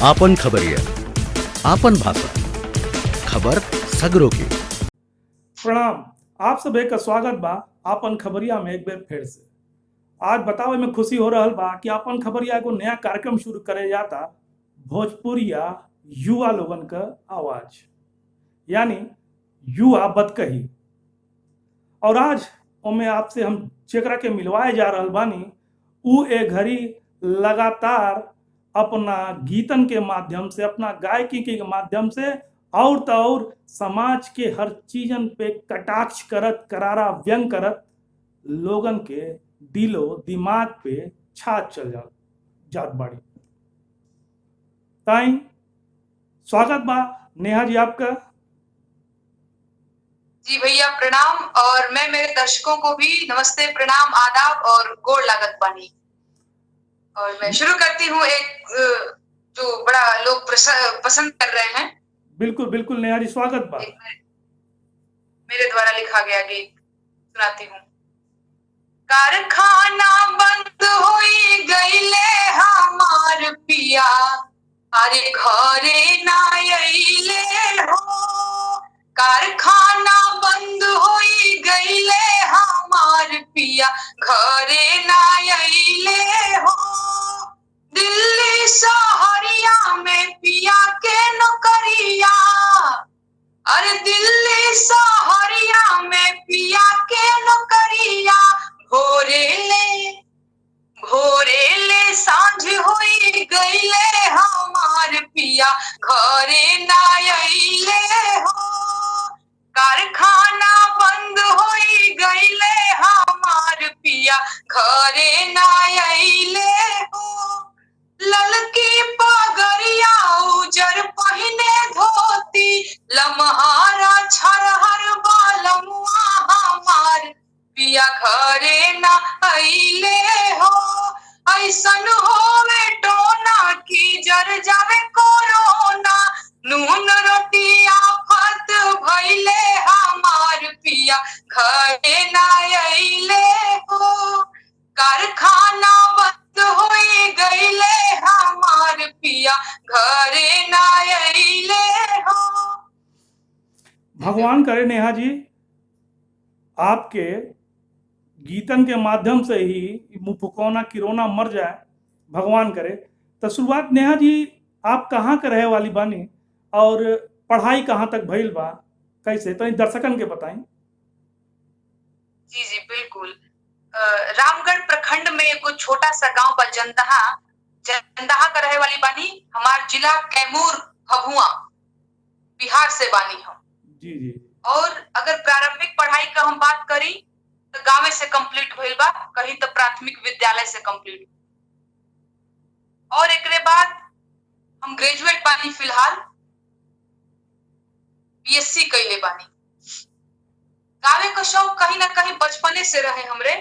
आपन खबरिया आपन भाषा खबर सगरो की। प्रणाम। आप सभे का स्वागत बा आपन खबरिया में एक बेर फिर से। आज बतावे में खुशी हो रहल बा कि आपन खबरिया एगो नया कार्यक्रम शुरू करे जाता, भोजपुरिया युवा लोगन का आवाज, यानी युवा बतकही। और आज ओमे आपसे हम जेकरा के मिलवाए जा रहल बानी, उ ए घड़ी लगातार अपना गीतन के माध्यम से, अपना गायकी के माध्यम से और तो और समाज के हर चीजन पे कटाक्ष करत, करारा व्यंग करत, लोगन के दिलो दिमाग पे छा चल जात बाड़ी। ताई स्वागत बा नेहा जी आपका। जी भैया प्रणाम। और मैं मेरे दर्शकों को भी नमस्ते, प्रणाम, आदाब और गोड़ लागत बानी। और मैं शुरू करती हूँ एक जो बड़ा लोग पसंद कर रहे हैं। बिल्कुल बिल्कुल नेहा जी, स्वागत बा। मेरे द्वारा लिखा गया गीत सुनाती हूँ। कारखाना बंद होई गईले हमार पिया, अरे घरे ना अइले हो। कारखाना बंद होई गईले हमार पिया, घरे ना अइले हो। दिल्ली शहरिया में पिया के नौकरिया, अरे दिल्ली शहरिया में पिया के नौकरिया। भोरे ले सांझ होई गईले हमार पिया, घरे ना अइले हो। कारखाना बंद होई गईले हमार पिया, घरे ना अइले हो। ललकी पगरिया उजर पहिने धोती, लम्हारा छरहर बालमुआ हमार पिया, घरे ना अइले हो। ऐसन होवे टोना की जर जावे कोरोना, नून रोटी आफत भइले हमार पिया, घरे ना अइले हो। कारखाना बंद होई गईले हमार पिया, घरे ना अइले हो। भगवान करे नेहा जी आपके गीतन के माध्यम से ही मुफुकौना किरोना मर जाए, भगवान करे। तो शुरुआत नेहा जी, आप कहाँ के रहे वाली बानी और पढ़ाई कहाँ तक भइल बा, कैसे, तो दर्शकन के बताएं। जी जी बिल्कुल। रामगढ़ प्रखंड में एगो छोटा सा गांव बा जंदाहा का रहे वाली बानी। हमार जिला कैमूर भभुआ बिहार से बानी हम। जी जी। और अगर प्रारंभिक पढ़ाई का हम बात करी तो गांव से कंप्लीट भइल बा, कहीं तो प्राथमिक विद्यालय से कंप्लीट। और एकरे बाद हम ग्रेजुएट बानी, फिलहाल बीएससी कैले बानी। गावे का शौक कहीं ना कहीं बचपने से रहे हमरे,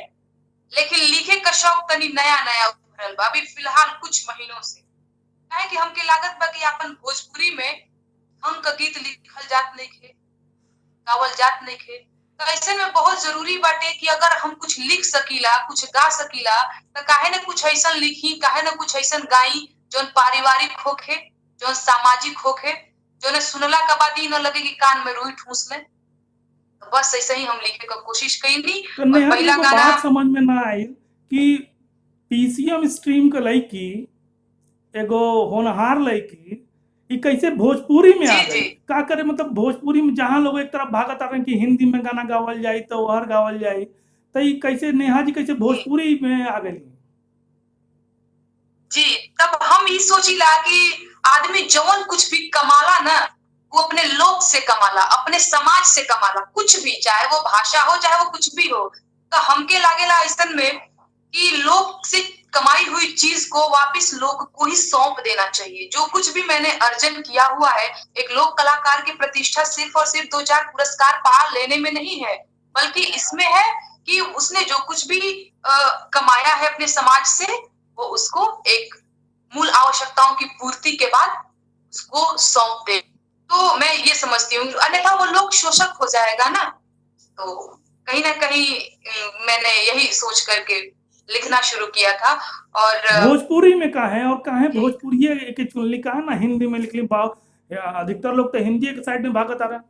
लेकिन लिखे का शौक तनी नया नया उभरल बा अभी फिलहाल कुछ महीनों से। काहे कि हमके लागत बा कि अपन भोजपुरी में हम का गीत लिखल जात नहीं खे, गावल जात नहीं खे। तो ऐसे में बहुत जरूरी बाटे कि अगर हम कुछ लिख सकीला, कुछ गा सकीला, तो काहे ना कुछ ऐसा लिखी, काहे ना कुछ ऐसा गाई जो पारिवारिक होखे, जो सामाजिक होखे, जो ने सुनला के बाद ही न लगे कि कान में रुई ठूस ले। तो बस ऐसे ही हम लिखे का कोशिश कईनी। तो नेहा जी को बात समझ में ना आई कि पीसीएम स्ट्रीम के लड़की, एगो होनहार लड़की, ये कैसे भोजपुरी में आ गई? का करे, मतलब भोजपुरी में जहाँ लोग एक तरफ भागत आ रहे कि हिंदी में गाना गावल जाए तो हर गावल जाए, तो ये कैसे नेहा जी कैसे भोजपुरी में आ गई? जी, तब हम ये सोचिला कि आदमी जवन कुछ भी कमाला ना, वो अपने लोक से कमाला, अपने समाज से कमाला, कुछ भी, चाहे वो भाषा हो चाहे वो कुछ भी हो। तो हमके लागेला ऐसन में कि लोक से कमाई हुई चीज को वापस लोग को ही सौंप देना चाहिए। जो कुछ भी मैंने अर्जन किया हुआ है, एक लोक कलाकार की प्रतिष्ठा सिर्फ और सिर्फ 2-4 पुरस्कार पा लेने में नहीं है, बल्कि इसमें है कि उसने जो कुछ भी कमाया है अपने समाज से, वो उसको एक मूल आवश्यकताओं की पूर्ति के बाद उसको सौंप दे। तो मैं ये समझती हूँ, अन्यथा वो लोग शोषक हो जाएगा ना। तो कहीं ना कहीं मैंने यही सोच करके लिखना शुरू किया था। और भोजपुरी में का है और कहा है भोजपुरी के चुन लिखा है ना, हिंदी में लिख ली भाव। अधिकतर लोग तो हिंदी के साइड में भागत आ रहा।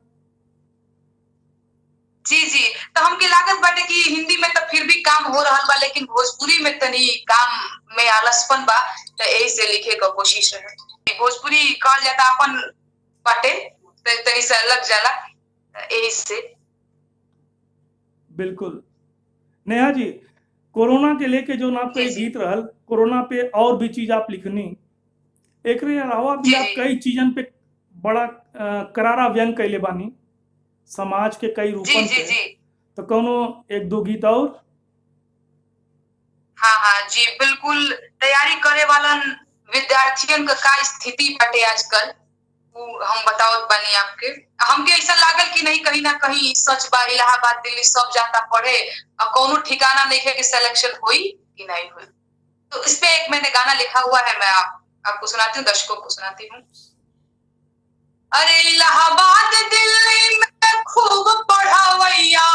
जी जी, तो हमके लागत बाटे कि हिंदी में तो फिर भी काम हो रहा बा, लेकिन भोजपुरी में तनी काम में आलसपन बा, तो यही से लिखे का कोशिश रहे। भोजपुरी कहल जाता अपन बाटे, तो तनी से अलग जाला, यही से। बिल्कुल। नेहा जी, कोरोना के लेके जो ना आपका गीत रहल, कोरोना पे और भी चीज आप लिखनी, एक अलावा भी आप कई चीजन पे बड़ा करारा व्यंग कैले बानी, समाज के कई रूपन पे। तो कौनो एक दो गीत और? हाँ हाँ जी, बिल्कुल। तैयारी करे वालन विद्यार्थियों का स्थिति बाटे आजकल, हम बतावत बानी आपके। हमके ऐसा लागल कि नहीं, कहीं ना कहीं सच बा, इलाहाबाद दिल्ली सब जाता पढ़े और कोनो ठिकाना नहीं है कि सिलेक्शन हुई कि नहीं हुई। तो इस पे एक मैंने गाना लिखा हुआ है, मैं आपको सुनाती हूँ, दर्शकों को सुनाती हूँ। अरे इलाहाबाद दिल्ली में खूब पढ़ावैया,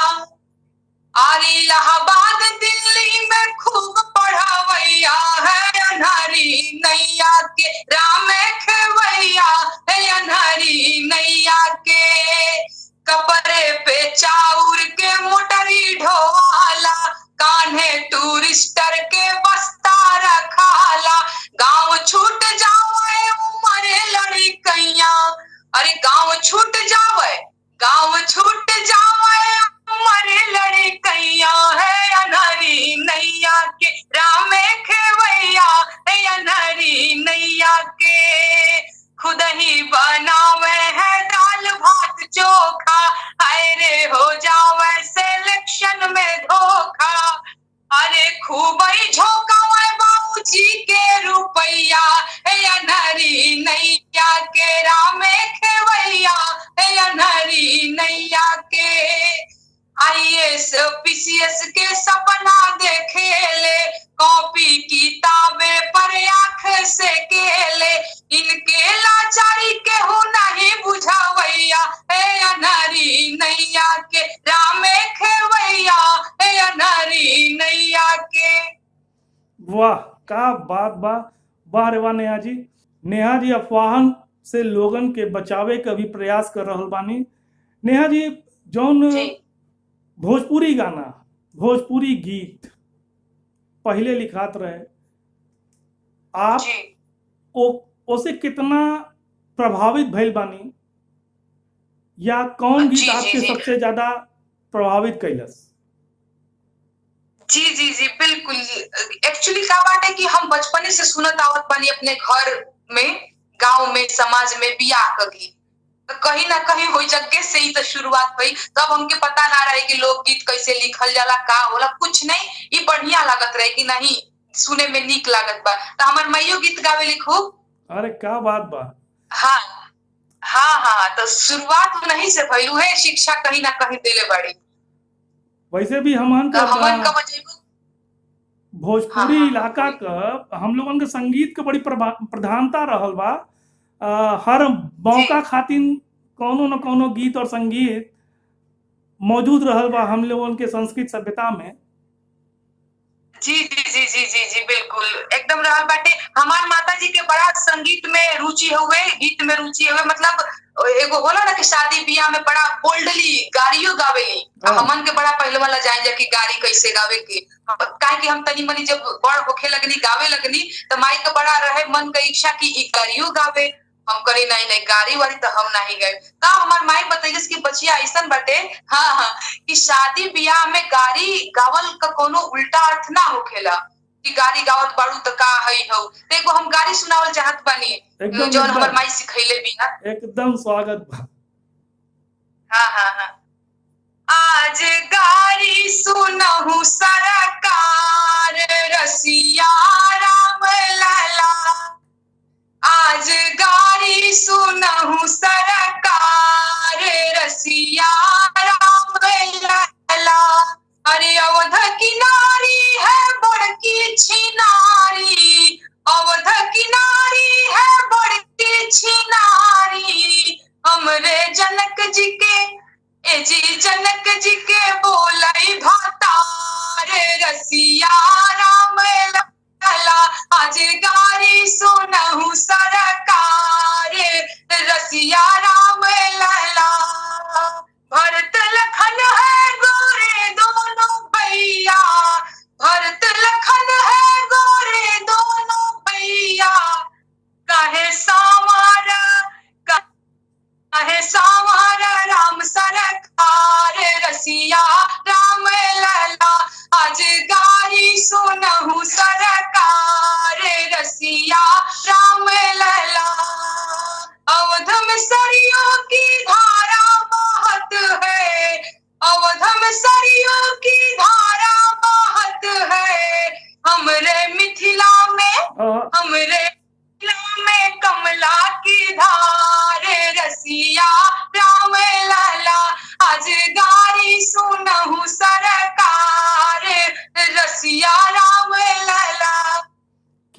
अरे इलाहाबाद दिल्ली में खूब पढ़ावैया है, अन्हारी नैया के राम खेवैया है, अन्हारी नैया के कपड़े पे चाउर के मोटरी ढोवाला, कान्हे टूरिस्टर के बस्ता रखाला, गांव छूट जावे उमरे लड़ी कैया, अरे गांव छूट जावे, गांव छूट जावे उमरे लड़ी कैया है, अन्हारी नैया के राम खेवैया है, अन्हारी नैया के खुद ही बनावे है दाल भात चोखा, हाय रे हो जावे सिलेक्शन में धोखा, अरे खूब ही झोंकावे बाबूजी के रुपैया है, अन्हारी नैया के राम खेवैया है, अन्हारी नैया के IAS PCS के सपना देखेले, कॉपी किताबे पर आंख से केले, इनके लाचारी के हो नहीं बुझावैया है, अन्हारी नैया के राम खेवैया है, अन्हारी नैया के। वाह, का बात बा, वाह रे वाह नेहा जी। नेहा जी अफवाहन से लोगन के बचावे का भी प्रयास कर रहल बानी। नेहा जी, जौन भोजपुरी गाना, भोजपुरी गीत पहले लिखात रहे, आप उसे कितना प्रभावित भइल बानी, या कौन गीत आपके सबसे ज्यादा प्रभावित कैलस? जी जी जी, बिल्कुल। एक्चुअली क्या बात है कि हम बचपने से सुनत आवत बानी अपने घर में, गांव में, समाज में बियाह का गीत, तो कहीं ना कहीं हो जगह से ही तो शुरुआत हुई। तब हमके पता ना रहे कि लोकगीत कैसे लिखल जाला, का होला, कुछ नहीं। ये बढ़िया लागत रहे कि नहीं, सुने में नीक लागत बा, तो हमार मैयो गीत गावे लिखो। अरे क्या बात बा। हाँ हाँ हाँ, तो शुरुआत नहीं से भइलू है, शिक्षा कहीं ना कहीं देले बड़ी। वैसे भी हमन का भोजपुरी इलाका का हम लोगन के संगीत का बड़ी प्रधानता रहल बा। हर मौका खातिर कोनो न कोनो गीत और संगीत मौजूद रहल बा हम लोगन के संस्कृत सभ्यता में। जी जी जी जी जी जी, बिल्कुल एकदम रहल बाटे। हमार माता जी के बड़ा संगीत में रुचि हुए, गीत में रुचि हुए, मतलब एगो होला ना कि शादी ब्याह में बड़ा बोल्डली गाड़ियों गावेली, हमन के बड़ा पहले वाला जान जा कि गाड़ी कैसे गावे के। काहे कि हम तनी मनी जब बड़ होखे लगनी, गावे लगनी, तो माई का बड़ा रहे मन का इच्छा कि ई गाड़ियों गावे। हम करी नहीं नहीं, गाड़ी वाली तो हम नहीं गए। का हमार माई बताइस कि बचिया ऐसन बाटे, हाँ हाँ, कि शादी ब्याह में गाड़ी गावल का कोनो उल्टा अर्थ ना होखेला कि गाड़ी गावत बाड़ू तो का हई हो। देखो हम गाड़ी सुनावल चाहत बानी, जो हमार माई सिखैले बिना। एकदम स्वागत बा। हाँ हाँ हाँ। आज गाड़ी सुनहु सरकार, रसिया राम लाला, आज गाड़ी सुनहु सरकार, रसिया राम लाला, अरे अवध किनारी है बड़की छिनारी, अवध किनारी है बड़की छिनारी, हमरे जनक जी के, ए जी जनक जी के बोलाई भातार, रसिया राम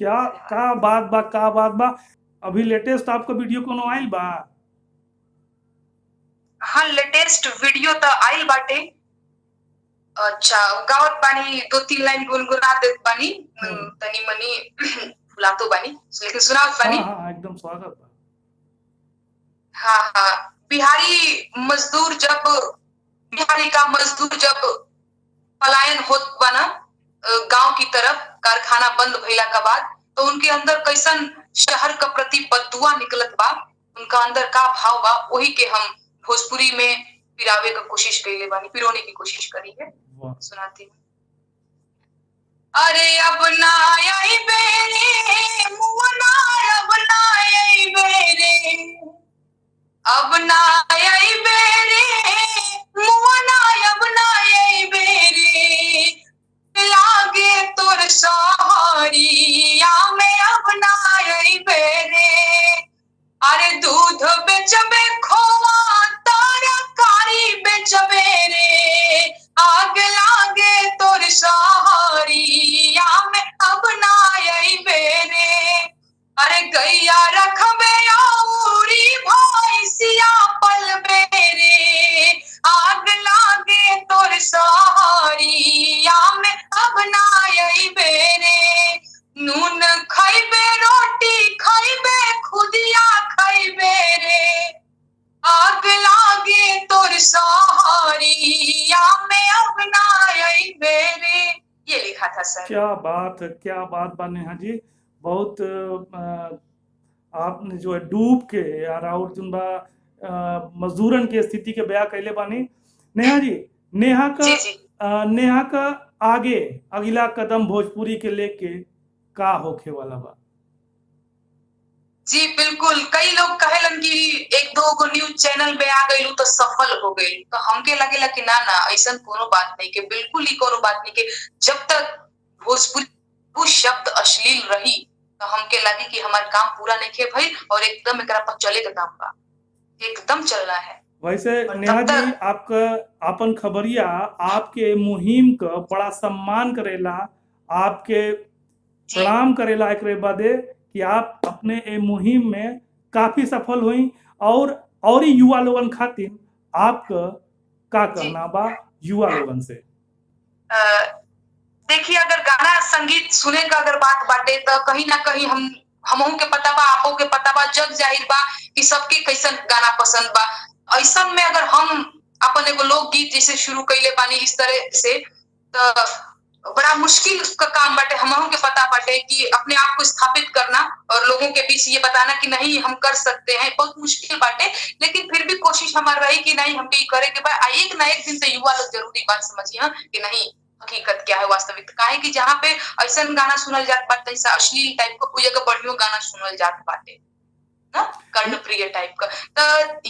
का बात बा। अभी लेटेस्ट आपका वीडियो कोनो आइल बा? हाँ, लेटेस्ट वीडियो तो आइल बाटे। अच्छा, गावत बानी 2-3 लाइन गुनगुना देत बानी, तनी मनी भुलातो बानी, लेकिन सुनावत बानी। हाँ, एकदम स्वागत बा। हाँ, बिहारी का मजदूर जब पलायन होत बना गांव की तरफ, कारखाना बंद भइला के बाद, तो उनके अंदर कैसन शहर का प्रति बददुआ निकलत बा, उनका अंदर का भाव बा, वही के हम भोजपुरी में पिरावे का कोशिश कइले बानी, पिरोने की कोशिश करी है। सुनाती हूँ। अरे अब ना आई बेरे मुअना, अब ना आई बेरे, अब ना आई बेरे मुअना, अब ना आई बेरे, लागे तोर सहारिया में अब ना आई बेरे। अरे दूध बेचबे, खोआ तरकारी बेचबे रे, आग लागे तोर सहारिया में अब ना अइबे रे। अरे गैया रखबे औरी भैंसिया पलबे रे, आग लागे तोर सहारिया में अब ना अइबे रे। नून खइबे, रोटी खइबे, खुदिया खइबे रे, आग लागे तोर सहारिया में अब ना अइबे रे। ये लिखा था सर। क्या बात बा नेहा जी। बहुत आपने जो है डूब के यार और जुन बा मजदूरन के स्थिति के बयां कैले बानी। नेहा जी, नेहा का आगे अगला कदम भोजपुरी के लेके का होखे वाला बा? जी बिल्कुल, कई लोग कहेलन कि 1-2 गो न्यूज चैनल पे आ गई तो सफल हो गई, तो हमके लगेला कि ना ऐसा कोनो बात नहीं के, बिल्कुल ही कोनो बात नहीं के। जब तक भोजपुरी वो शब्द अश्लील रही तो हमके लगे कि हमारा काम पूरा नहीं के भाई, और एकदम एकरा पर चले का काम बा, एकदम चलना है। वैसे नेहा जी, आपका अपन खबरिया आपके मुहिम का बड़ा सम्मान करेला, आपके प्रणाम करेला एकरे बादे कि आप अपने ए मुहिम में काफी सफल हुई। और युवा लोगन खातिर आपका का कहना बा युवा लोगन से? देखिए, अगर गाना संगीत सुने का अगर बात बाटे तो कहीं ना कहीं हमहू के पता बा, आपो के पता बा, जग जाहिर बा कि सबके कैसन गाना पसंद बा। ऐसा में अगर हम अपन एगो लोकगीत जैसे शुरू कैले बानी इस तरह से, तो बड़ा मुश्किल का काम बाटे। हमहू के पता बाटे कि अपने आप को स्थापित करना और लोगों के बीच ये बताना कि नहीं हम कर सकते हैं, बहुत मुश्किल बाटे। लेकिन फिर भी कोशिश हमारी रही कि नहीं हमके ये करे के बाद एक ना एक दिन से युवा लोग जरूरी बात समझिए कि नहीं हकीकत क्या है, वास्तविक काहे कि जहाँ पे ऐसा गाना सुनल जात बाटे, ऐसा अश्लील टाइप का, पूजा का बढ़िया गाना सुनल जात बाटे ना, कर्णप्रिय टाइप का, तो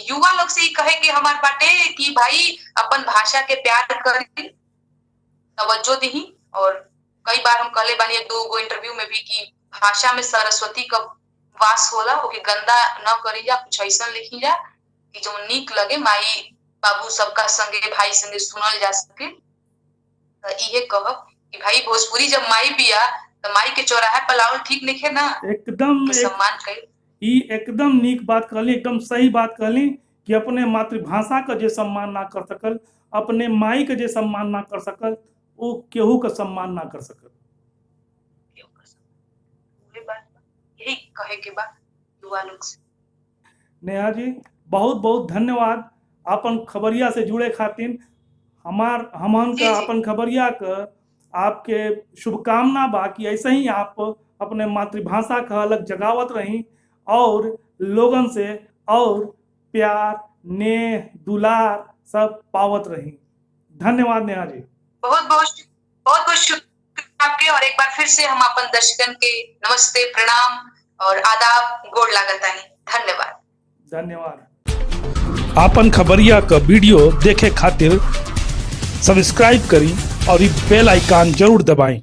युवा लोग से ही कहे कि हमारे बाटे कि भाई अपन भाषा के प्यार करी, तवज्जो दी। और कई बार हम कहले बानी 1-2 इंटरव्यू में भी कि भाषा में सरस्वती का वास होला, ओके गंदा न करी जा, कुछ ऐसा लिखी जा कि जो नीक लगे, माई बाबू सबका संगे भाई संगे सुनल जा सके। तो ये कहब कि भाई भोजपुरी जब माई बिया तो माई के चौराहे पर लावल ठीक नहीं है ना, एकदम सम्मान करी। एकदम नीक बात कहली, एकदम सही बात कहली कि अपने मातृभाषा का जे सम्मान ना कर सकल, अपने माई का जे सम्मान ना कर सकल, वो केहू का सम्मान ना कर सकल। यही कहे के बाद युवा लोग से। नेहा जी, बहुत बहुत धन्यवाद अपन खबरिया से जुड़े खातिर। हमन का अपन खबरिया का आपके शुभकामना बा कि ऐसे ही आप अपने मातृभाषा का अलग जगावत रही और लोगन से और प्यार, नेह, दुलार सब पावत रही। धन्यवाद नेहा जी। बहुत बहुत शुक्रिया आपके। और एक बार फिर से हम अपन दर्शकन के नमस्ते, प्रणाम और आदाब गोड़ लागतानी। धन्यवाद। आपन खबरिया का वीडियो देखे खातिर सब्सक्राइब करी और बेल आइकन जरूर दबाएं।